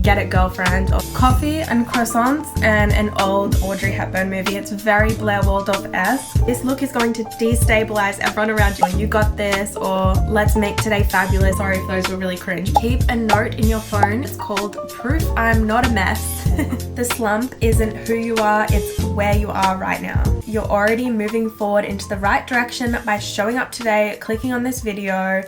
Get It Girlfriend, or coffee and croissants and an old Audrey Hepburn movie. It's very Blair Waldorf-esque. This look is going to destabilize everyone around you. You got this, or let's make today fabulous. Sorry if those were really cringe. Keep a note in your phone. It's called Proof I'm Not a Mess. The slump isn't who you are, it's where you are right now. You're already moving forward into the right direction by showing up today, clicking on this video.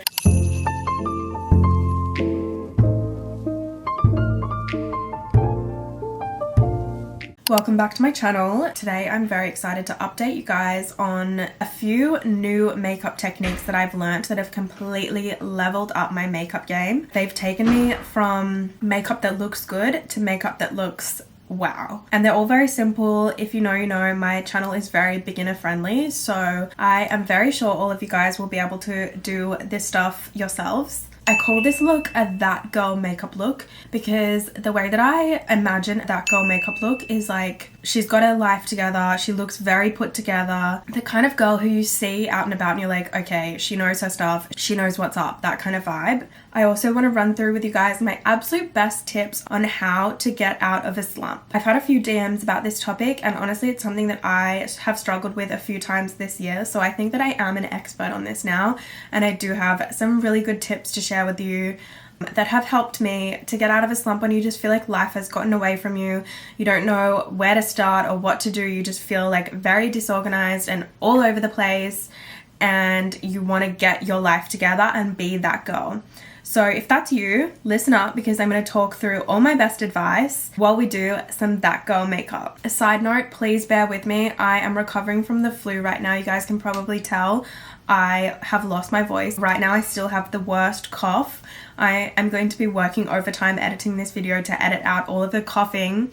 Welcome back to my channel. Today I'm very excited to update you guys on a few new makeup techniques that I've learned that have completely leveled up my makeup game. They've taken me from makeup that looks good to makeup that looks wow. And they're all very simple. If you know, you know, my channel is very beginner friendly, so I am very sure all of you guys will be able to do this stuff yourselves. I call this look a that girl makeup look because the way that I imagine that girl makeup look is like she's got her life together, she looks very put together, the kind of girl who you see out and about and you're like, okay, she knows her stuff, she knows what's up, that kind of vibe. I also want to run through with you guys my absolute best tips on how to get out of a slump. I've had a few DMs about this topic, and honestly it's something that I have struggled with a few times this year, so I think that I am an expert on this now, and I do have some really good tips to share with you that have helped me to get out of a slump when you just feel like life has gotten away from you. You don't know where to start or what to do. You just feel like very disorganized and all over the place, and you want to get your life together and be that girl. So if that's you, listen up because I'm going to talk through all my best advice while we do some that girl makeup. A side note, please bear with me. I am recovering from the flu right now. You guys can probably tell I have lost my voice. Right now I still have the worst cough. I am going to be working overtime editing this video to edit out all of the coughing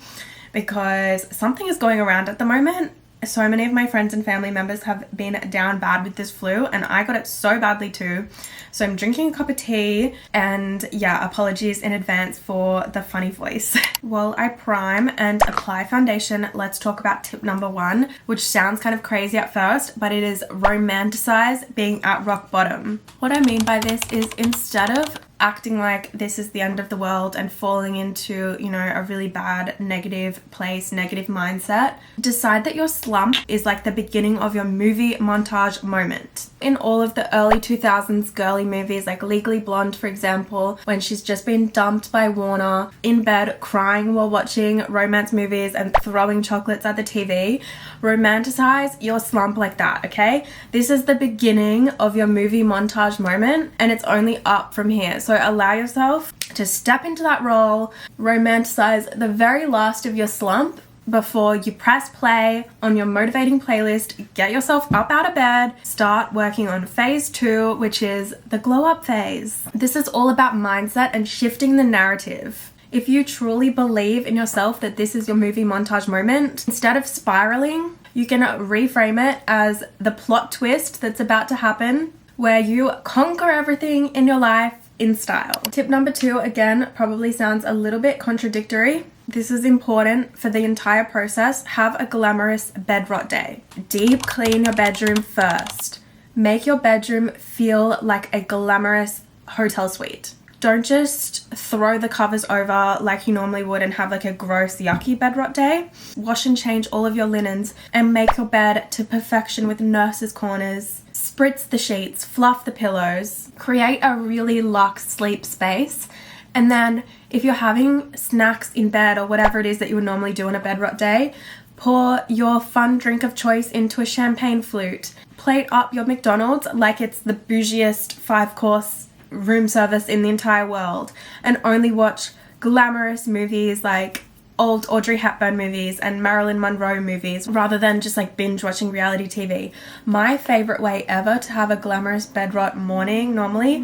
because something is going around at the moment. So many of my friends and family members have been down bad with this flu, and I got it so badly too. So I'm drinking a cup of tea, and yeah, apologies in advance for the funny voice. While I prime and apply foundation, let's talk about tip number 1, which sounds kind of crazy at first, but it is romanticize being at rock bottom. What I mean by this is instead of acting like this is the end of the world and falling into, you know, a really bad negative place, negative mindset, decide that your slump is like the beginning of your movie montage moment. In all of the early 2000s girly movies, like Legally Blonde, for example, when she's just been dumped by Warner, in bed crying while watching romance movies and throwing chocolates at the TV, romanticize your slump like that, okay? This is the beginning of your movie montage moment, and it's only up from here. So allow yourself to step into that role, romanticize the very last of your slump before you press play on your motivating playlist, get yourself up out of bed, start working on phase 2, which is the glow up phase. This is all about mindset and shifting the narrative. If you truly believe in yourself that this is your movie montage moment, instead of spiraling, you can reframe it as the plot twist that's about to happen, where you conquer everything in your life in style. Tip number 2, again, probably sounds a little bit contradictory. This is important for the entire process. Have a glamorous bed rot day. Deep clean your bedroom first. Make your bedroom feel like a glamorous hotel suite. Don't just throw the covers over like you normally would and have like a gross, yucky bed rot day. Wash and change all of your linens and make your bed to perfection with nurse's corners. Spritz the sheets, fluff the pillows, create a really luxe sleep space. And then if you're having snacks in bed or whatever it is that you would normally do on a bed rot day, pour your fun drink of choice into a champagne flute. Plate up your McDonald's like it's the bougiest 5-course room service in the entire world, and only watch glamorous movies like old Audrey Hepburn movies and Marilyn Monroe movies rather than just like binge watching reality TV. My favorite way ever to have a glamorous bed rot morning normally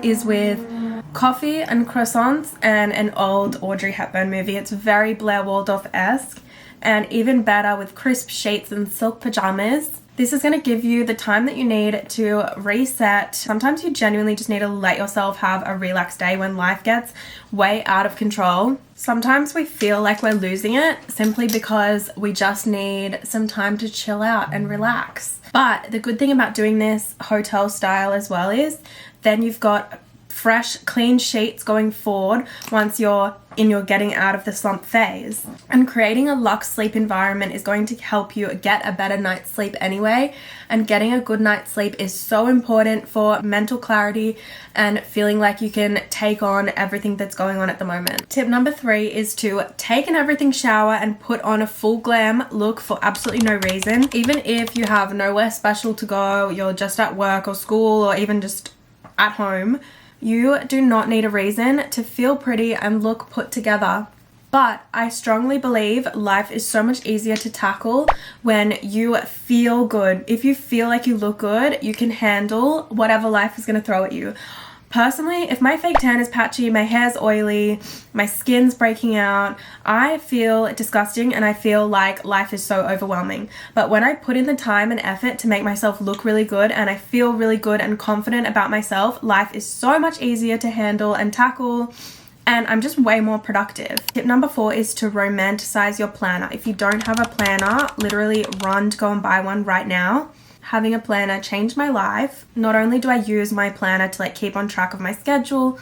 is with coffee and croissants and an old Audrey Hepburn movie. It's very Blair Waldorf-esque, and even better with crisp sheets and silk pajamas. This is going to give you the time that you need to reset. Sometimes you genuinely just need to let yourself have a relaxed day when life gets way out of control. Sometimes we feel like we're losing it simply because we just need some time to chill out and relax. But the good thing about doing this hotel style as well is then you've got fresh, clean sheets going forward once you're in your getting out of the slump phase. And creating a luxe sleep environment is going to help you get a better night's sleep anyway. And getting a good night's sleep is so important for mental clarity and feeling like you can take on everything that's going on at the moment. Tip number 3 is to take an everything shower and put on a full glam look for absolutely no reason. Even if you have nowhere special to go, you're just at work or school or even just at home, you do not need a reason to feel pretty and look put together. But I strongly believe life is so much easier to tackle when you feel good. If you feel like you look good, you can handle whatever life is going to throw at you. Personally, if my fake tan is patchy, my hair's oily, my skin's breaking out, I feel disgusting and I feel like life is so overwhelming. But when I put in the time and effort to make myself look really good and I feel really good and confident about myself, life is so much easier to handle and tackle, and I'm just way more productive. Tip number 4 is to romanticize your planner. If you don't have a planner, literally run to go and buy one right now. Having a planner changed my life. Not only do I use my planner to like keep on track of my schedule,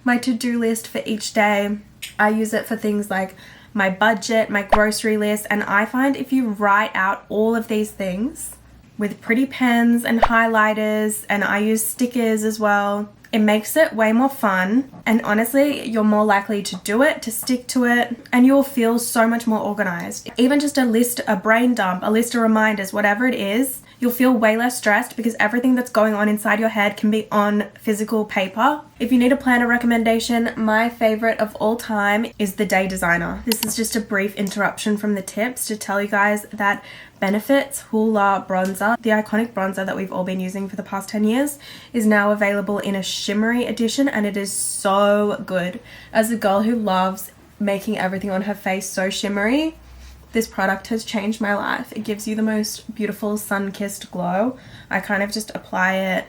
my to-do list for each day, I use it for things like my budget, my grocery list, and I find if you write out all of these things with pretty pens and highlighters, and I use stickers as well, it makes it way more fun, and honestly, you're more likely to do it, to stick to it, and you'll feel so much more organized. Even just a list, a brain dump, a list of reminders, whatever it is, you'll feel way less stressed because everything that's going on inside your head can be on physical paper. If you need a planner recommendation, my favorite of all time is the Day Designer. This is just a brief interruption from the tips to tell you guys that Benefit's Hoola bronzer, the iconic bronzer that we've all been using for the past 10 years, is now available in a shimmery edition, and it is so good. As a girl who loves making everything on her face so shimmery, this product has changed my life. It gives you the most beautiful sun-kissed glow. I kind of just apply it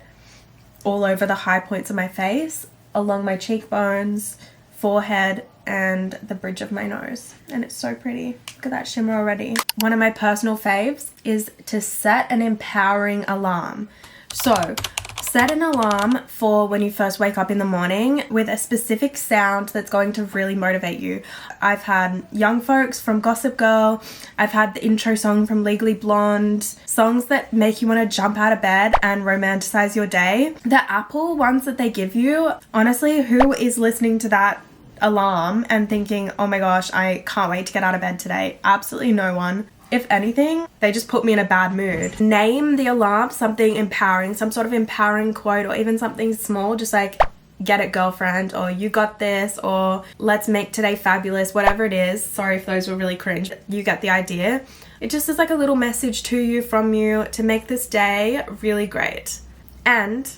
all over the high points of my face, along my cheekbones, forehead, and the bridge of my nose. And it's so pretty. Look at that shimmer already. One of my personal faves is to set an empowering alarm. So, set an alarm for when you first wake up in the morning with a specific sound that's going to really motivate you. I've had Young Folks from Gossip Girl. I've had the intro song from Legally Blonde. Songs that make you want to jump out of bed and romanticize your day. The Apple ones that they give you, honestly, who is listening to that alarm and thinking, oh my gosh, I can't wait to get out of bed today? Absolutely no one. If anything, they just put me in a bad mood. Name the alarm something empowering, some sort of empowering quote, or even something small, just like, get it girlfriend, or you got this, or let's make today fabulous, whatever it is. Sorry if those were really cringe. You get the idea. It just is like a little message to you from you to make this day really great. And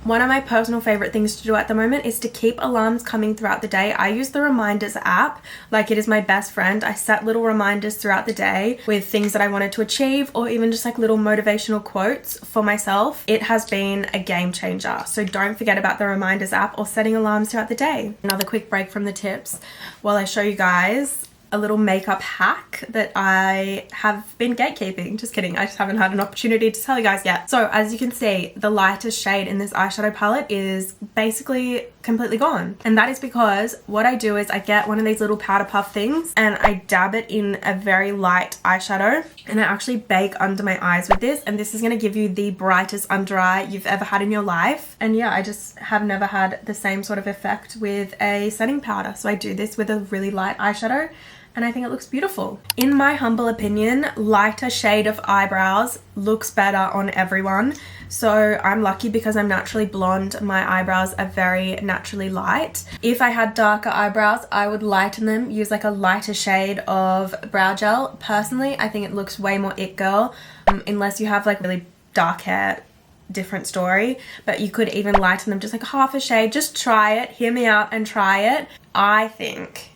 one of my personal favorite things to do at the moment is to keep alarms coming throughout the day. I use the reminders app like it is my best friend. I set little reminders throughout the day with things that I wanted to achieve, or even just like little motivational quotes for myself. It has been a game changer. So don't forget about the reminders app or setting alarms throughout the day. Another quick break from the tips while I show you guys a little makeup hack that I have been gatekeeping. Just kidding, I just haven't had an opportunity to tell you guys yet. So as you can see, the lightest shade in this eyeshadow palette is basically completely gone. And that is because what I do is I get one of these little powder puff things and I dab it in a very light eyeshadow, and I actually bake under my eyes with this, and this is going to give you the brightest under eye you've ever had in your life. And yeah, I just have never had the same sort of effect with a setting powder. So I do this with a really light eyeshadow, and I think it looks beautiful. In my humble opinion, lighter shade of eyebrows looks better on everyone. So I'm lucky because I'm naturally blonde. My eyebrows are very naturally light. If I had darker eyebrows, I would lighten them, use like a lighter shade of brow gel. Personally, I think it looks way more it girl, unless you have like really dark hair, different story. But you could even lighten them just like half a shade. Just try it, hear me out and try it. I think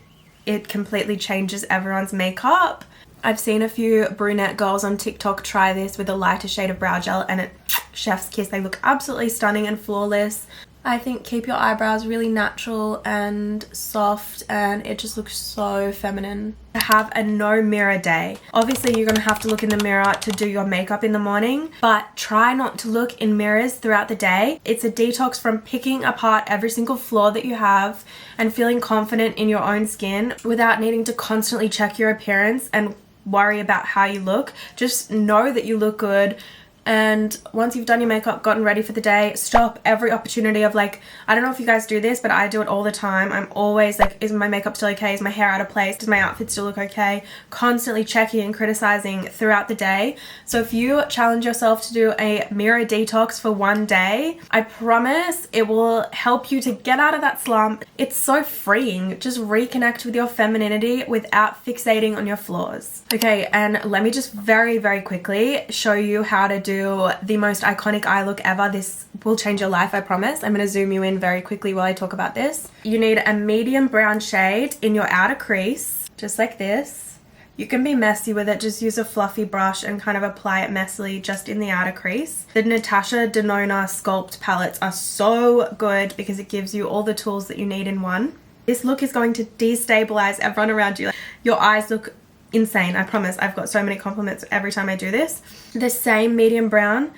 it completely changes everyone's makeup. I've seen a few brunette girls on TikTok try this with a lighter shade of brow gel, and it, chef's kiss, they look absolutely stunning and flawless. I think keep your eyebrows really natural and soft, and it just looks so feminine. Have a no mirror day. Obviously you're gonna have to look in the mirror to do your makeup in the morning, but try not to look in mirrors throughout the day. It's a detox from picking apart every single flaw that you have and feeling confident in your own skin without needing to constantly check your appearance and worry about how you look. Just know that you look good. And once you've done your makeup, gotten ready for the day, stop every opportunity of like, I don't know if you guys do this, but I do it all the time. I'm always like, is my makeup still okay? Is my hair out of place? Does my outfit still look okay? Constantly checking and criticizing throughout the day. So if you challenge yourself to do a mirror detox for one day, I promise it will help you to get out of that slump. It's so freeing. Just reconnect with your femininity without fixating on your flaws. Okay, and let me just very, very quickly show you how to do the most iconic eye look ever. This will change your life, I promise. I'm going to zoom you in very quickly while I talk about this. You need a medium brown shade in your outer crease, just like this. You can be messy with it, just use a fluffy brush and kind of apply it messily just in the outer crease. The Natasha Denona Sculpt palettes are so good because it gives you all the tools that you need in one. This look is going to destabilize everyone around you. Your eyes look insane, I promise. I've got so many compliments every time I do this. The same medium brown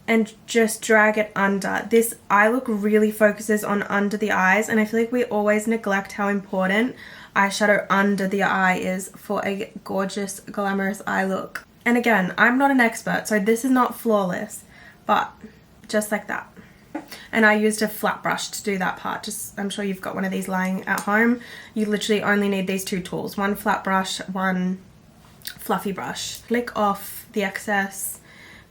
and just drag it under. This eye look really focuses on under the eyes, and I feel like we always neglect how important eyeshadow under the eye is for a gorgeous, glamorous eye look. And again, I'm not an expert, so this is not flawless, but just like that. And I used a flat brush to do that part. Just, I'm sure you've got one of these lying at home. You literally only need these two tools, one flat brush, one fluffy brush. Flick off the excess,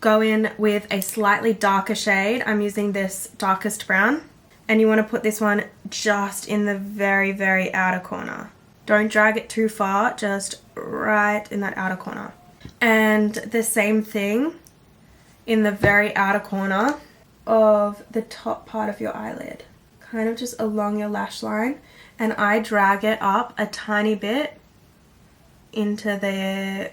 go in with a slightly darker shade. I'm using this darkest brown, and you want to put this one just in the very, very outer corner. Don't drag it too far, just right in that outer corner. And the same thing in the very outer corner of the top part of your eyelid, kind of just along your lash line, and I drag it up a tiny bit into the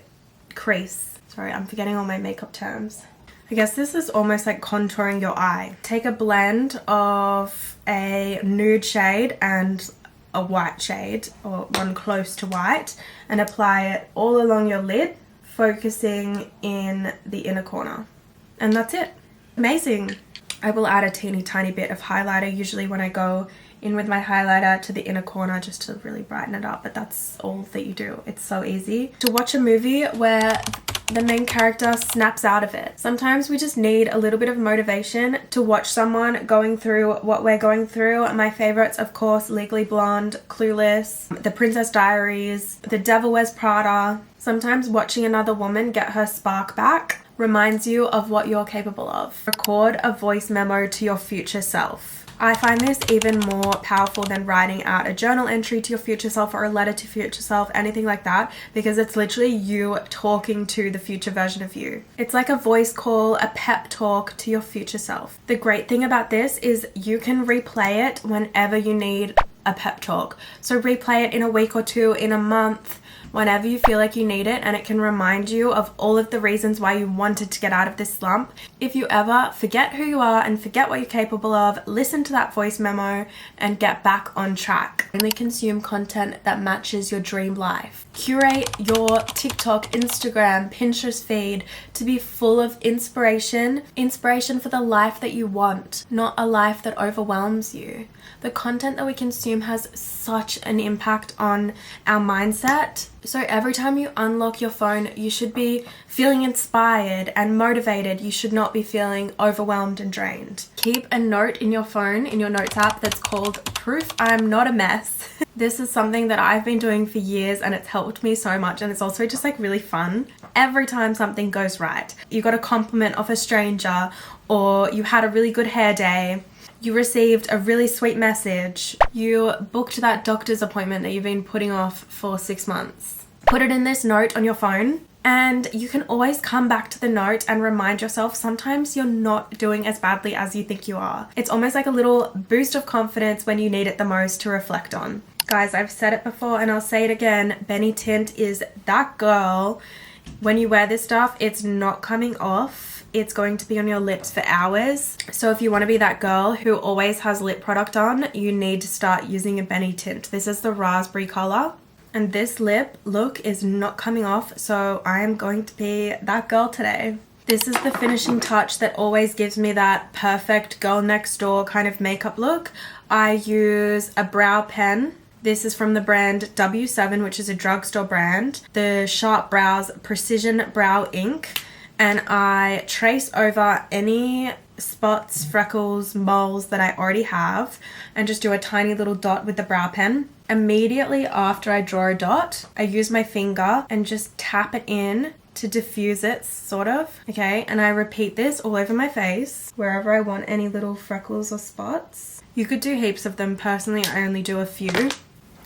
crease. Sorry, I'm forgetting all my makeup terms. I guess this is almost like contouring your eye. Take a blend of a nude shade and a white shade, or one close to white, and apply it all along your lid, focusing in the inner corner. And that's it. Amazing. I will add a teeny tiny bit of highlighter usually when I go in with my highlighter to the inner corner just to really brighten it up, but that's all that you do. It's so easy to watch a movie where the main character snaps out of it. Sometimes we just need a little bit of motivation to watch someone going through what we're going through. My favorites, of course, Legally Blonde, Clueless, The Princess Diaries, The Devil Wears Prada. Sometimes watching another woman get her spark back reminds you of what you're capable of. Record a voice memo to your future self. I find this even more powerful than writing out a journal entry to your future self or a letter to future self, anything like that, because it's literally you talking to the future version of you. It's like a voice call, a pep talk to your future self. The great thing about this is you can replay it whenever you need a pep talk. So replay it in a week or two, in a month, whenever you feel like you need it, and it can remind you of all of the reasons why you wanted to get out of this slump. If you ever forget who you are and forget what you're capable of, listen to that voice memo and get back on track. Only consume content that matches your dream life. Curate your TikTok, Instagram, Pinterest feed to be full of inspiration for the life that you want, not a life that overwhelms you. The content that we consume has such an impact on our mindset. So every time you unlock your phone, you should be feeling inspired and motivated. You should not be feeling overwhelmed and drained. Keep a note in your phone, in your notes app, that's called Proof I'm Not a Mess. This is something that I've been doing for years and it's helped me so much, and it's also just like really fun. Every time something goes right, you got a compliment off a stranger, or you had a really good hair day, you received a really sweet message, you booked that doctor's appointment that you've been putting off for 6 months. Put it in this note on your phone, and you can always come back to the note and remind yourself sometimes you're not doing as badly as you think you are. It's almost like a little boost of confidence when you need it the most to reflect on. Guys, I've said it before and I'll say it again, Benny Tint is that girl. When you wear this stuff, it's not coming off. it's going to be on your lips for hours. So if you want to be that girl who always has lip product on, you need to start using a Benny tint. This is the raspberry color. And this lip look is not coming off, so I am going to be that girl today. This is the finishing touch that always gives me that perfect girl next door kind of makeup look. I use a brow pen. This is from the brand W7, which is a drugstore brand. The Sharp Brows Precision Brow Ink. And I trace over any spots, freckles, moles that I already have and just do a tiny little dot with the brow pen. Immediately after I draw a dot, I use my finger and just tap it in to diffuse it, sort of. Okay, and I repeat this all over my face, wherever I want any little freckles or spots. You could do heaps of them. Personally, I only do a few.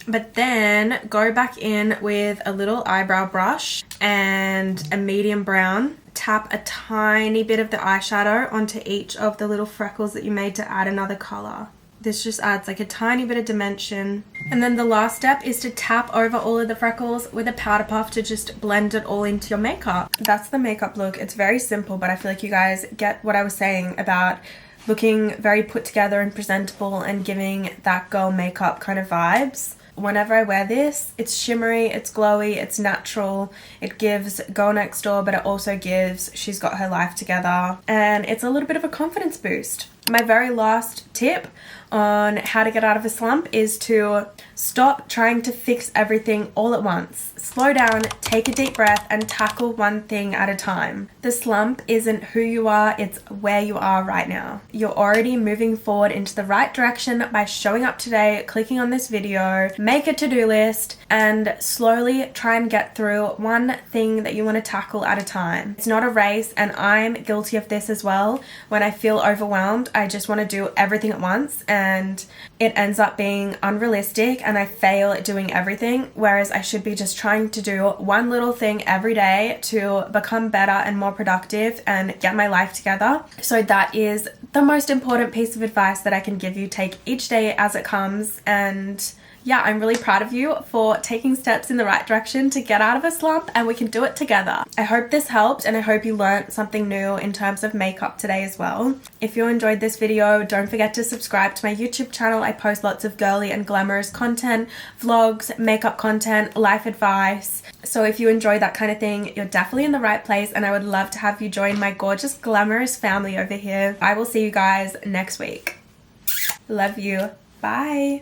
But then go back in with a little eyebrow brush and a medium brown. Tap a tiny bit of the eyeshadow onto each of the little freckles that you made to add another color. This just adds like a tiny bit of dimension. And then the last step is to tap over all of the freckles with a powder puff to just blend it all into your makeup. That's the makeup look. It's very simple, but I feel like you guys get what I was saying about looking very put together and presentable and giving that girl makeup kind of vibes. Whenever I wear this, it's shimmery, it's glowy, it's natural, it gives girl next door, but it also gives she's got her life together, and it's a little bit of a confidence boost. My very last tip on how to get out of a slump is to stop trying to fix everything all at once. Slow down, take a deep breath, and tackle one thing at a time. The slump isn't who you are, it's where you are right now. You're already moving forward into the right direction by showing up today, clicking on this video, make a to-do list, and slowly try and get through one thing that you want to tackle at a time. It's not a race, and I'm guilty of this as well. When I feel overwhelmed, I just want to do everything at once, and it ends up being unrealistic and I fail at doing everything, whereas I should be just trying to do one little thing every day to become better and more productive and get my life together. So that is the most important piece of advice that I can give you. Take each day as it comes, and yeah, I'm really proud of you for taking steps in the right direction to get out of a slump, and we can do it together. I hope this helped, and I hope you learned something new in terms of makeup today as well. If you enjoyed this video, don't forget to subscribe to my YouTube channel. I post lots of girly and glamorous content, vlogs, makeup content, life advice. So if you enjoy that kind of thing, you're definitely in the right place, and I would love to have you join my gorgeous glamorous family over here. I will see you guys next week. Love you. Bye.